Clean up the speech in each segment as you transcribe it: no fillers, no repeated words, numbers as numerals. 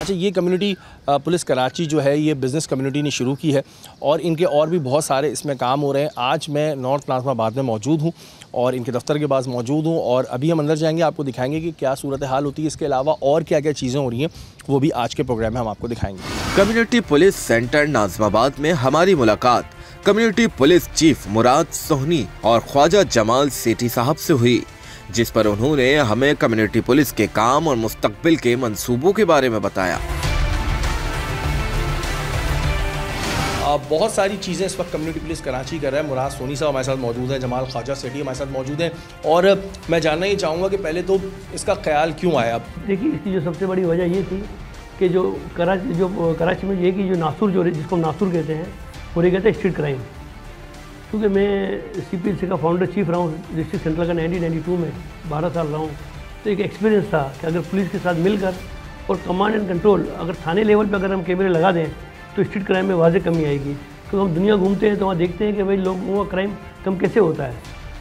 अच्छा, ये community police Karachi जो है ये बिज़नेस कम्युनिटी ने शुरू की है और इनके और भी बहुत सारे इसमें काम हो रहे हैं। आज मैं नॉर्थ नाज़िमाबाद में मौजूद हूँ और इनके दफ्तर के पास मौजूद हूँ और अभी हम अंदर जाएंगे, आपको दिखाएंगे कि क्या सूरत हाल होती है। इसके अलावा और क्या क्या चीज़ें हो रही हैं वो भी आज के प्रोग्राम में हम आपको दिखाएंगे। कम्युनिटी पुलिस सेंटर नाज़िमाबाद में हमारी मुलाकात कम्युनिटी पुलिस चीफ मुराद सोहनी और ख्वाजा जमाल सेठी साहब से हुई, जिस पर उन्होंने हमें कम्युनिटी पुलिस के काम और मुस्तकबिल के मंसूबों के बारे में बताया। बहुत सारी चीज़ें इस वक्त कम्युनिटी पुलिस कराची कर रहा है। मुराद सोहनी साहब हमारे साथ मौजूद हैं, जमाल ख्वाजा सेठी हमारे साथ मौजूद हैं और मैं जानना ये चाहूँगा कि पहले तो इसका ख्याल क्यों आया। अब देखिए, इसकी जो सबसे बड़ी वजह ये थी कि जो कराची में ये कि जो नासूर जिसको हम नासूर कहते हैं, वो ये कहते हैं स्ट्रीट क्राइम। क्योंकि मैं CPLC का फाउंडर चीफ रहा हूँ डिस्ट्रिक्ट सेंट्रल का 1992 में 12 साल रहा हूँ, तो एक एक्सपीरियंस था कि अगर पुलिस के साथ मिलकर और कमांड एंड कंट्रोल अगर थाने लेवल पे अगर हम कैमरे लगा दें तो स्ट्रीट क्राइम में वाज़े कमी आएगी। क्योंकि हम दुनिया घूमते हैं तो वहाँ देखते हैं कि भाई लोगों का क्राइम कम कैसे होता है,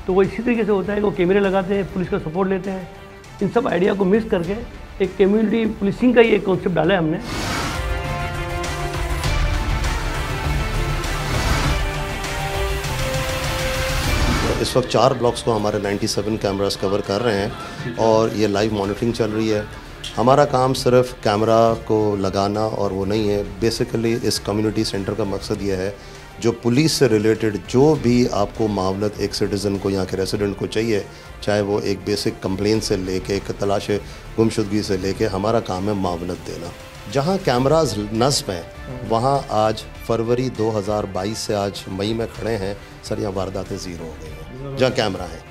तो वो इसी तरीके से होता है कि वो कैमरे लगाते हैं, पुलिस का सपोर्ट लेते हैं। इन सब आइडिया को मिक्स करके एक कम्युनिटी पुलिसिंग का ही एक कॉन्सेप्ट डाला है हमने। इस वक्त 4 ब्लॉक्स को हमारे 97 कैमरास कवर कर रहे हैं और ये लाइव मॉनिटरिंग चल रही है। हमारा काम सिर्फ कैमरा को लगाना और वो नहीं है। बेसिकली इस कम्युनिटी सेंटर का मकसद ये है, जो पुलिस से रिलेटेड जो भी आपको मामलत एक सिटीज़न को, यहाँ के रेसिडेंट को चाहिए, चाहे वो एक बेसिक कंप्लेंट से लेके एक तलाश गुमशुदगी से लेके, हमारा काम है मामलत देना। जहाँ कैमराज नस्ब हैं वहाँ आज फरवरी 2022 से आज मई में खड़े हैं सर, यहाँ वारदातें ज़ीरो हो गई हैं जहाँ कैमरा है।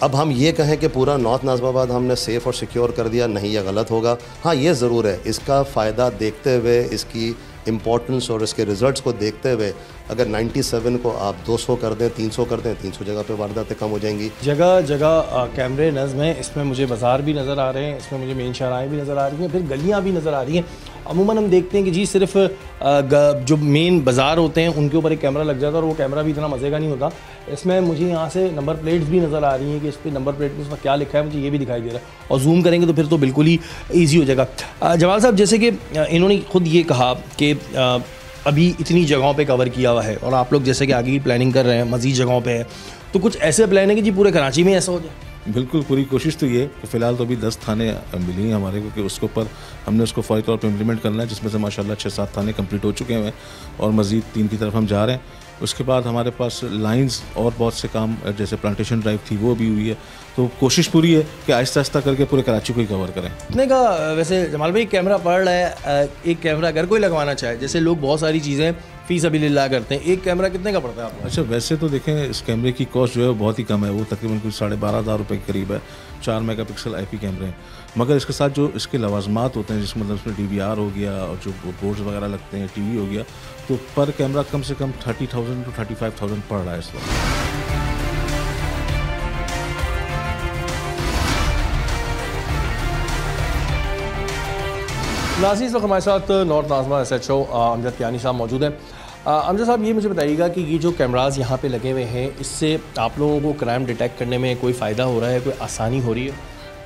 अब हम ये कहें कि पूरा नॉर्थ नाज़िमाबाद हमने सेफ़ और सिक्योर कर दिया, नहीं, यह गलत होगा। हाँ, ये ज़रूर है, इसका फ़ायदा देखते हुए, इसकी इम्पोर्टेंस और इसके रिज़ल्ट्स को देखते हुए अगर 97 को आप 200 कर दें, 300 कर दें, 300 जगह पे वारदातें कम हो जाएंगी। जगह जगह कैमरे नज़म हैं, इसमें मुझे बाज़ार भी नज़र आ रहे हैं, इसमें मुझे मेन शहराएँ भी नज़र आ रही हैं, फिर गलियाँ भी नज़र आ रही हैं। अमूमन हम देखते हैं कि जी सिर्फ जो मेन बाज़ार होते हैं उनके ऊपर एक कैमरा लग जाता है और वो कैमरा भी इतना मज़े का नहीं होता। इसमें मुझे यहाँ से नंबर प्लेट्स भी नज़र आ रही हैं कि इस पर नंबर प्लेट में उसमें क्या लिखा है मुझे ये भी दिखाई दे रहा है, और जूम करेंगे तो फिर तो बिल्कुल ही ईजी हो जाएगा। जमाल साहब, जैसे कि इन्होंने खुद ये कहा कि अभी इतनी जगहों पे कवर किया हुआ है और आप लोग जैसे कि आगे की प्लानिंग कर रहे हैं, मज़ीद जगहों पे है, तो कुछ ऐसे प्लान है कि जी पूरे कराची में ऐसा हो जाए? बिल्कुल, पूरी कोशिश तो ये कि फ़िलहाल तो अभी 10 थाने मिली हैं हमारे को कि उसके ऊपर हमने उसको फौरी तौर पर इम्प्लीमेंट करना है, जिसमें से माशाल्लाह 6-7 थाने कंप्लीट हो चुके हैं और मज़ीद 3 की तरफ हम जा रहे हैं। उसके बाद हमारे पास लाइंस और बहुत से काम, जैसे प्लांटेशन ड्राइव थी वो भी हुई है, तो कोशिश पूरी है कि आहिस्ता आहिस्ता करके पूरे कराची को ही कवर करें। कितने का वैसे जमाल भाई कैमरा पड़ रहा है? एक कैमरा अगर कोई लगवाना चाहे, जैसे लोग बहुत सारी चीज़ें फ़ी सबिलिल्लाह करते हैं, एक कैमरा कितने का पड़ता है आपको? अच्छा, वैसे तो देखें इस कैमरे की कॉस्ट जो है वो बहुत ही कम है, वो तकरीबन कुछ 12,500 रुपये के करीब है। 4 मेगापिक्सल IP कैमरे हैं, मगर इसके साथ जो इसके लवाजमात होते हैं, जिसमें मतलब उसमें DVR हो गया और जो बोर्ड्स वगैरह लगते हैं, TV हो गया, तो पर कैमरा कम से कम 30,000 to 35,000 पड़ रहा है इस वक्त। नाज़रीन, तो हमारे साथ नॉर्थ नाज़िमाबाद SHO अमजद कियानी साहब मौजूद हैं। अमजद साहब, ये मुझे बताइएगा कि ये जो कैमराज यहाँ पे लगे हुए हैं, इससे आप लोगों को क्राइम डिटेक्ट करने में कोई फ़ायदा हो रहा है, कोई आसानी हो रही है?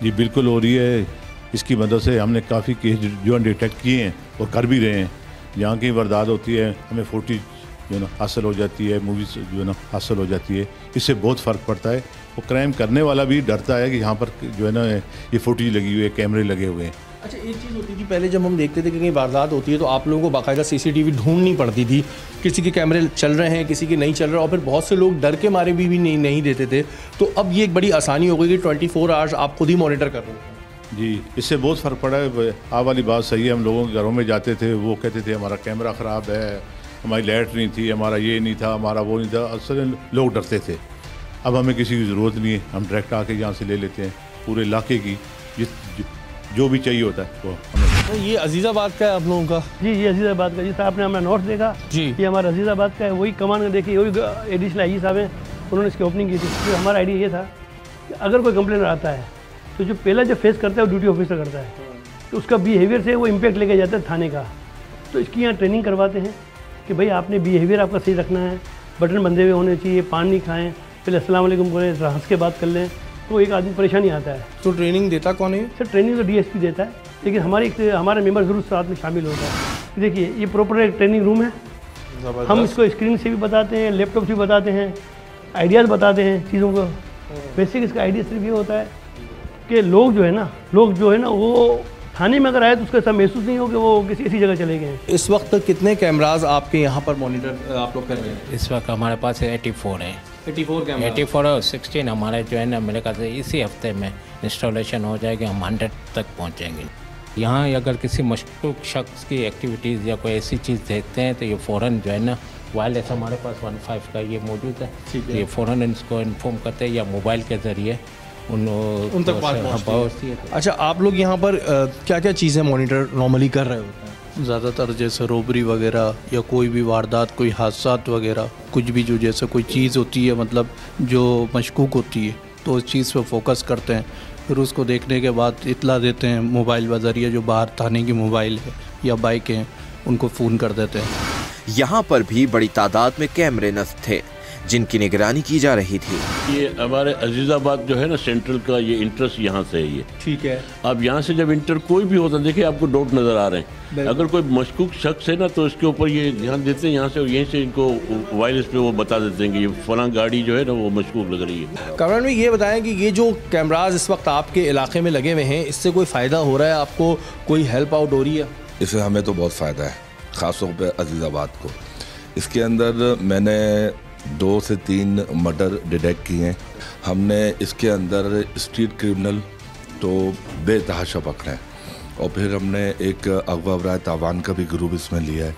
जी बिल्कुल हो रही है। इसकी मदद से हमने काफ़ी केस जो है डिटेक्ट किए हैं और कर भी रहे हैं। यहाँ की वारदात होती है, हमें फुटेज जो है ना हासिल हो जाती है, मूवीज़ जो है ना हासिल हो जाती है, इससे बहुत फ़र्क पड़ता है। वो क्राइम करने वाला भी डरता है कि यहाँ पर जो है ना ये फुटेज लगी हुई है, कैमरे लगे हुए हैं। अच्छा, एक चीज़ होती थी पहले, जब हम देखते थे कि कहीं वारदात होती है तो आप लोगों को बाकायदा CCTV ढूंढनी पड़ती थी, किसी के कैमरे चल रहे हैं, किसी के नहीं चल रहे, और फिर बहुत से लोग डर के मारे भी नहीं देते थे। तो अब ये एक बड़ी आसानी हो गई कि 24 आवर्स आप खुद ही मॉनिटर कर रहे हैं। जी, इससे बहुत फ़र्क पड़ा है। आप वाली बात सही है, हम लोगों के घरों में जाते थे, वो कहते थे हमारा कैमरा ख़राब है, हमारी लाइट नहीं थी, हमारा ये नहीं था, हमारा वो नहीं था। अक्सर लोग डरते थे। अब हमें किसी की ज़रूरत नहीं है, हम डायरेक्ट आके यहाँ से ले लेते हैं पूरे इलाके की जो भी चाहिए होता है वो हमें। तो ये अजीज़ाबाद का है आप लोगों का? जी, ये अजीज़ाबाद का। जैसे आपने हमारा नॉर्थ देखा जी, ये हमारा अजीज़ाबाद का है। वही कमान में देखिए, वही एडिशनल IG साहब हैं, उन्होंने इसकी ओपनिंग की थी। तो हमारा आइडिया ये था कि अगर कोई कंप्लेनर आता है तो जो पहला जो फेस करता है वो ड्यूटी ऑफिसर करता है, तो उसका बिहेवियर से वो इम्पैक्ट लेके जाता है थाने का। तो इसकी यहाँ ट्रेनिंग करवाते हैं कि भाई आपने बिहेवियर आपका सही रखना है, बटन बंधे हुए होने चाहिए, पान नहीं खाएँ, पहले अस्सलाम वालेकुम बोलें, हंस के बात कर लें, तो एक आदमी परेशानी आता है। तो ट्रेनिंग देता कौन है? सर ट्रेनिंग तो DSP देता है। लेकिन हमारा मेंबर ज़रूर साथ में शामिल होता है। देखिए ये प्रॉपर एक ट्रेनिंग रूम है, हम इसको स्क्रीन से भी बताते हैं, लैपटॉप से भी बताते हैं, आइडियाज़ बताते हैं चीज़ों को। बेसिक इसका आइडिया सिर्फ ये होता है कि लोग जो है ना वो थाने में अगर आए तो उसको ऐसा महसूस नहीं हो कि वो किसी ऐसी जगह चले गए हैं। इस वक्त कितने कैमराज आपके यहाँ पर मॉनिटर आप लोग कर रहे हैं? इस वक्त हमारे पास 84 है। 84 कैमरा? 84 और 16 हमारे जो है ना मेरे ख्याल से इसी हफ्ते में इंस्टॉलेशन हो जाएगी, हम 100 तक पहुँचेंगे। यहाँ अगर किसी मशकूक शख्स की एक्टिविटीज़ या कोई ऐसी चीज़ देखते हैं तो ये फ़ौरन जो है ना वायरलेस हमारे पास 15 का ये मौजूद है, ये फ़ौरन इसको इन्फॉर्म करते हैं या मोबाइल के ज़रिए उन तक बात पहुँचती है। अच्छा, आप लोग यहाँ पर क्या क्या चीज़ें मॉनिटर नॉर्मली कर रहे होते हैं? ज़्यादातर जैसे रोबरी वगैरह या कोई भी वारदात, कोई हादसात वगैरह, कुछ भी जो जैसे कोई चीज़ होती है मतलब जो मशकूक होती है तो उस चीज़ पे फोकस करते हैं। फिर उसको देखने के बाद इतला देते हैं मोबाइल बजरिए, जो बाहर थाने की मोबाइल है या बाइक हैं उनको फ़ोन कर देते हैं। यहाँ पर भी बड़ी तादाद में कैमरे नस्ब थे जिनकी निगरानी की जा रही थी। ये हमारे अजीज़ाबाद जो है ना सेंट्रल का ये इंटरेस्ट यहाँ से है ये। ठीक है। अब यहाँ से जब इंटर कोई भी होता है, देखिए आपको डॉट नज़र आ रहे हैं, अगर कोई मशकूक शख्स है ना तो इसके ऊपर ये ध्यान देते हैं यहाँ से, और यहीं से इनको वायरलेस पे वो बता देते हैं कि ये फलां गाड़ी जो है ना वो मशकूक लग रही है। कमरान भाई ये बताएं कि ये जो कैमराज इस वक्त आपके इलाके में लगे हुए हैं इससे कोई फ़ायदा हो रहा है आपको, कोई हेल्प आउट हो रही है? इससे हमें तो बहुत फ़ायदा है, ख़ासतौर पर अजीज़ाबाद को। इसके अंदर मैंने 2 से 3 मर्डर डिटेक्ट किए हैं। हमने इसके अंदर स्ट्रीट क्रिमिनल तो बेतहाशा पकड़े हैं, और फिर हमने एक अगवा बराए तावान का भी ग्रुप इसमें लिया है,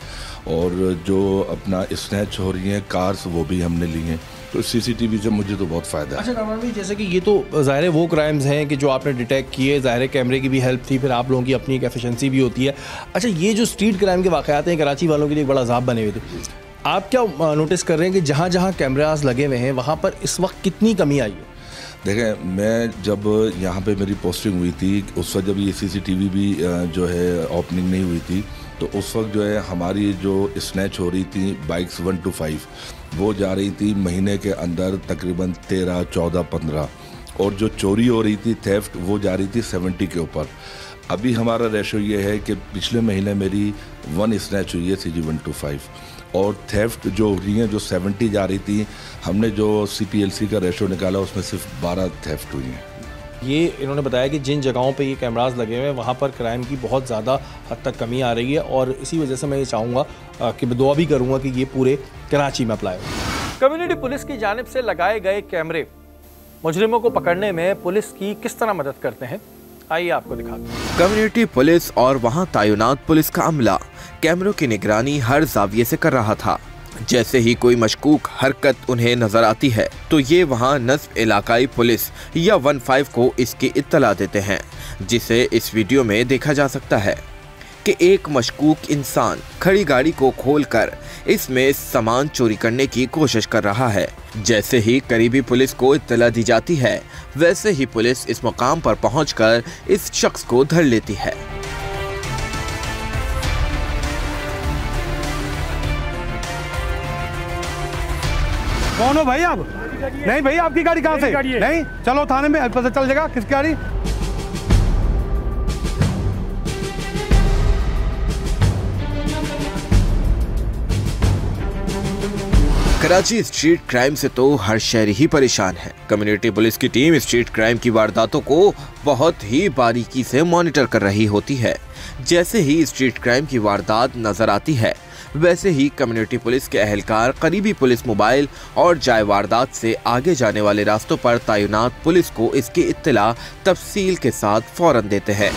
और जो अपना स्नैच हो रही हैं कार्स वो भी हमने लिए हैं। तो CCTV से मुझे तो बहुत फ़ायदा है। अच्छा कमरान भाई, जैसे कि ये तो ज़ाहिर वो क्राइम्स हैं कि जो आपने डिटेक्ट किए, ज़ाहिर कैमरे की भी हेल्प थी, फिर आप लोगों की अपनी एक एफिशिएंसी भी होती है। अच्छा, ये जो स्ट्रीट क्राइम के वाक़यात हैं कराची वालों के लिए एक बड़ा अज़ाब बने हुए थे, आप क्या नोटिस कर रहे हैं कि जहाँ जहाँ कैमरास लगे हुए हैं वहाँ पर इस वक्त कितनी कमी आई है? देखें, मैं जब यहाँ पे मेरी पोस्टिंग हुई थी उस वक्त जब ये CCTV भी जो है ओपनिंग नहीं हुई थी, तो उस वक्त जो है हमारी जो स्नैच हो रही थी बाइक्स 1 to 5 वो जा रही थी महीने के अंदर तकरीबन 13, 14, 15, और जो चोरी हो रही थी थेफ्ट वो जा रही थी 70 के ऊपर। अभी हमारा रेशो ये है कि पिछले महीने मेरी 1 स्नैच हुई है CG 1 to 5, और थेफ्ट जो हो रही हैं जो 70 जा रही थी, हमने जो CPLC का रेशो निकाला उसमें सिर्फ 12 थेफ्ट हुई हैं। ये इन्होंने बताया कि जिन जगहों पे ये कैमरास लगे हुए हैं वहाँ पर क्राइम की बहुत ज़्यादा हद तक कमी आ रही है, और इसी वजह से मैं ये चाहूँगा कि मैं दुआ भी करूँगा कि ये पूरे कराची में अप्लाई हो। कम्युनिटी पुलिस की जानिब से लगाए गए कैमरे मुजरिमों को पकड़ने में पुलिस की किस तरह मदद करते हैं, आइए आपको दिखाते हैं। कम्युनिटी पुलिस और वहां तैनात पुलिस का अमला कैमरों की निगरानी हर जाविये से कर रहा था। जैसे ही कोई मशकूक हरकत उन्हें नजर आती है तो ये वहां नस्ब इलाकाई पुलिस या 15 को इसकी इत्तला देते हैं, जिसे इस वीडियो में देखा जा सकता है कि एक मशकूक इंसान खड़ी गाड़ी को खोलकर इसमें सामान चोरी करने की कोशिश कर रहा है। जैसे ही करीबी पुलिस को इत्तला दी जाती है वैसे ही पुलिस इस मुकाम पर पहुंचकर इस शख्स को धर लेती है। कौन हो भाई आप? नहीं भाई, आपकी गाड़ी कहाँ से? नहीं, चलो थाने में पता चल जाएगा किसकी गाड़ी। कराची स्ट्रीट क्राइम से तो हर शहरी ही परेशान है। कम्युनिटी पुलिस की टीम स्ट्रीट क्राइम की वारदातों को बहुत ही बारीकी से मॉनिटर कर रही होती है। जैसे ही स्ट्रीट क्राइम की वारदात नजर आती है वैसे ही कम्युनिटी पुलिस के अहलकार करीबी पुलिस मोबाइल और जाए वारदात से आगे जाने वाले रास्तों पर तैनात पुलिस को इसकी इत्तला तफसील के साथ फौरन देते हैं।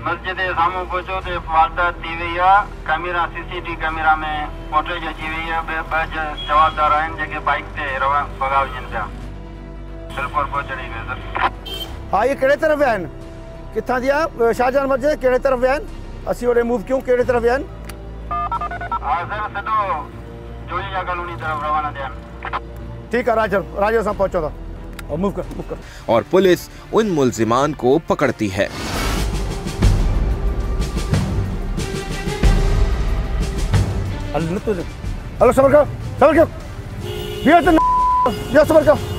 मस्जिद सामू पहुंचो तो वारदात थी हुई है, कैमरा CCTV कैमरा में फुटेज अची हुई है। जवाबदार आहिनि जेके बाइक ते भगावजनि पिया, बिल्कुल पहुंचणी है सर। हाँ, ये केड़े तरफ आहिनि? किथां जी आहे? शाहजहां मस्जिद केड़े तरफ आहिनि? असीं होॾे मूव क्यों? केड़े तरफ आहिनि? हाँ सर, सिधो जोजिया कॉलोनी तरफ रवाना थिया आहिनि। ठीक है राजर सां पहुंचो था और मूव कर। और पुलिस उन मुल्जिमान को पकड़ती है। हेलो सबर करो ॿियो सबर कयो